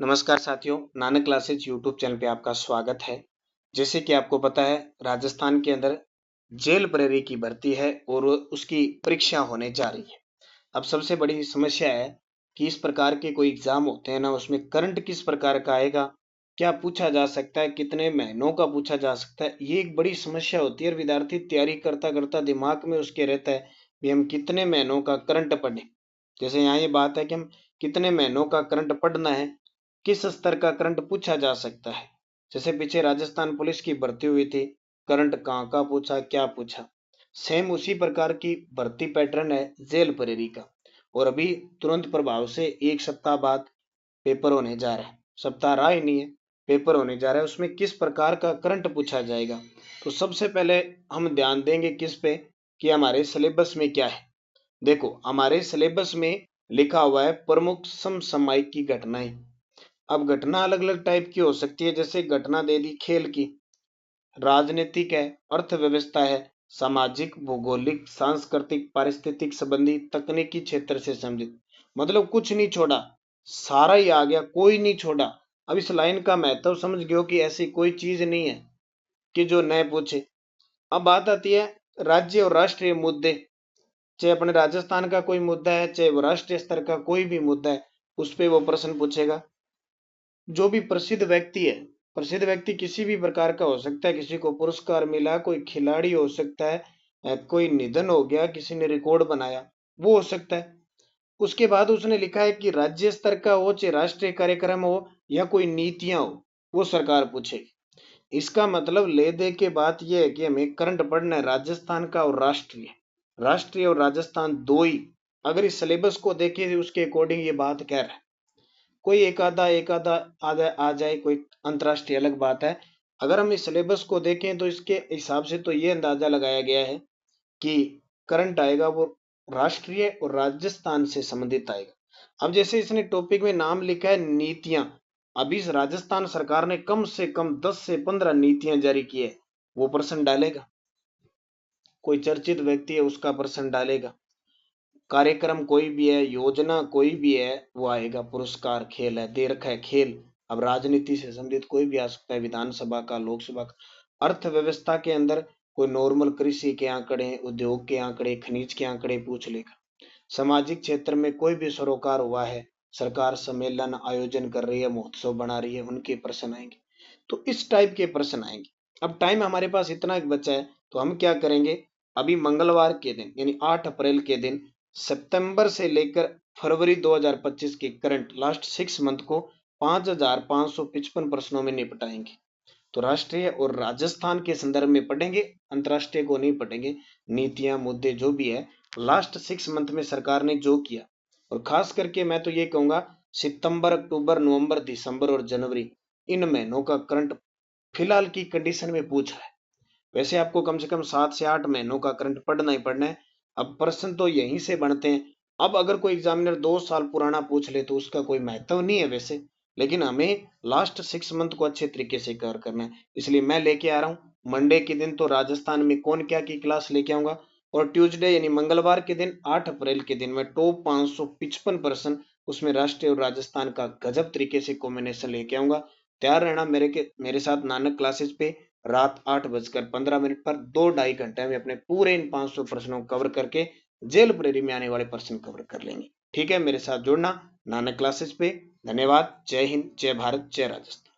नमस्कार साथियों, Nanak classes YouTube channel पे आपका स्वागत है। जैसे कि आपको पता है, राजस्थान के अंदर जेल प्रहरी की भर्ती है और उसकी परीक्षा होने जा रही है। अब सबसे बड़ी समस्या है कि इस प्रकार के कोई एग्जाम होते हैं ना, उसमें करंट किस प्रकार का आएगा, क्या पूछा जा सकता है, कितने महीनों का पूछा जा सकता है, ये एक बड़ी समस्या होती है और विद्यार्थी तैयारी करता करता दिमाग में उसके रहता है कि हम कितने महीनों का करंट पढ़ें। जैसे यहाँ ये बात है कि हम कितने महीनों का करंट पढ़ना है, किस स्तर का करंट पूछा जा सकता है। जैसे पीछे राजस्थान पुलिस की भर्ती हुई थी, करंट कहाँ का पूछा, क्या पूछा। सेम उसी प्रकार की भर्ती पैटर्न है जेल प्रहरी का। और अभी तुरंत प्रभाव से एक सप्ताह बाद पेपर होने जा रहा है। सप्ताह रहा ही नहीं है, पेपर होने जा रहा है। उसमें किस प्रकार का करंट पूछा जाएगा, तो सबसे पहले हम ध्यान देंगे किस पे, कि हमारे सिलेबस में क्या है। देखो, हमारे सिलेबस में लिखा हुआ है प्रमुख समसामयिक की घटनाएं। अब घटना अलग अलग टाइप की हो सकती है। जैसे घटना दे दी खेल की, राजनीतिक है, अर्थव्यवस्था है, सामाजिक, भौगोलिक, सांस्कृतिक, पारिस्थितिक संबंधी, तकनीकी क्षेत्र से संबंधित। मतलब कुछ नहीं छोड़ा, सारा ही आ गया, कोई नहीं छोड़ा। अब इस लाइन का महत्व समझ गए हो कि ऐसी कोई चीज नहीं है कि जो न पूछे। अब बात आती है राज्य और राष्ट्रीय मुद्दे। चाहे अपने राजस्थान का कोई मुद्दा है, चाहे वो राष्ट्रीय स्तर का कोई भी मुद्दा है, उस पर वो प्रश्न पूछेगा। जो भी प्रसिद्ध व्यक्ति है, प्रसिद्ध व्यक्ति किसी भी प्रकार का हो सकता है, किसी को पुरस्कार मिला, कोई खिलाड़ी हो सकता है, कोई निधन हो गया, किसी ने रिकॉर्ड बनाया, वो हो सकता है। उसके बाद उसने लिखा है कि राज्य स्तर का हो चाहे राष्ट्रीय कार्यक्रम हो या कोई नीतियां हो, वो सरकार पूछेगी। इसका मतलब ले दे के बात यह है कि हमें करंट पढ़ना है राजस्थान का और राष्ट्रीय। राष्ट्रीय और राजस्थान दो ही, अगर इस सिलेबस को देखें उसके अकॉर्डिंग ये बात कह रहा है। कोई एक आधा आ जाए कोई अंतर्राष्ट्रीय, अलग बात है। अगर हम इस सिलेबस को देखें तो इसके हिसाब से तो ये अंदाजा लगाया गया है कि करंट आएगा वो राष्ट्रीय और राजस्थान से संबंधित आएगा। अब जैसे इसने टॉपिक में नाम लिखा है नीतियां। अभी इस राजस्थान सरकार ने कम से कम 10 से 15 नीतियां जारी की है, वो प्रश्न डालेगा। कोई चर्चित व्यक्ति है उसका प्रश्न डालेगा। कार्यक्रम कोई भी है, योजना कोई भी है, वो आएगा। पुरस्कार खेल है, दे रखा है खेल। अब राजनीति से संबंधित कोई भी आ सकता है, विधानसभा का, लोकसभा का। अर्थव्यवस्था के अंदर कोई नॉर्मल कृषि के आंकड़े, उद्योग के आंकड़े, खनिज के आंकड़े पूछ लेगा। सामाजिक क्षेत्र में कोई भी सरोकार हुआ है, सरकार सम्मेलन आयोजन कर रही है, महोत्सव बना रही है, उनके प्रश्न आएंगे। तो इस टाइप के प्रश्न आएंगे। अब टाइम हमारे पास इतना एक बचा है, तो हम क्या करेंगे, अभी मंगलवार के दिन यानी 8 अप्रैल के दिन सितंबर से लेकर फरवरी 2025 के करंट लास्ट 6 मंथ को 5555 प्रश्नों में निपटाएंगे। तो राष्ट्रीय और राजस्थान के संदर्भ में पढ़ेंगे, अंतरराष्ट्रीय को नहीं पढ़ेंगे। नीतियां, मुद्दे जो भी है लास्ट 6 मंथ में सरकार ने जो किया। और खास करके मैं तो ये कहूंगा, सितंबर, अक्टूबर, नवंबर, दिसंबर और जनवरी, इन महीनों का करंट फिलहाल की कंडीशन में पूछ रहा है। वैसे आपको कम से कम 7 से 8 महीनों का करंट पढ़ना ही पढ़ना है। अब प्रश्न तो यहीं से बनते हैं। अब अगर कोई एग्जामिनर 2 साल पुराना पूछ ले तो उसका कोई महत्व नहीं है वैसे, लेकिन हमें लास्ट 6 मंथ को अच्छे तरीके से कवर करना है। इसलिए मैं लेके आ रहा हूँ मंडे के दिन तो राजस्थान में कौन क्या की क्लास लेके आऊंगा, और ट्यूसडे यानी मंगलवार के दिन 8 अप्रैल के दिन मैं टॉप 555 प्रश्न, उसमें राष्ट्रीय और राजस्थान का गजब तरीके से कॉम्बिनेशन लेके आऊंगा। तैयार रहना मेरे साथ नानक क्लासेस पे। रात 8:15 पर 2-2.5 घंटे में अपने पूरे इन 500 प्रश्नों को कवर करके जेल प्रहरी में आने वाले प्रश्न कवर कर लेंगे। ठीक है, मेरे साथ जुड़ना नानक क्लासेस पे। धन्यवाद। जय हिंद, जय भारत, जय राजस्थान।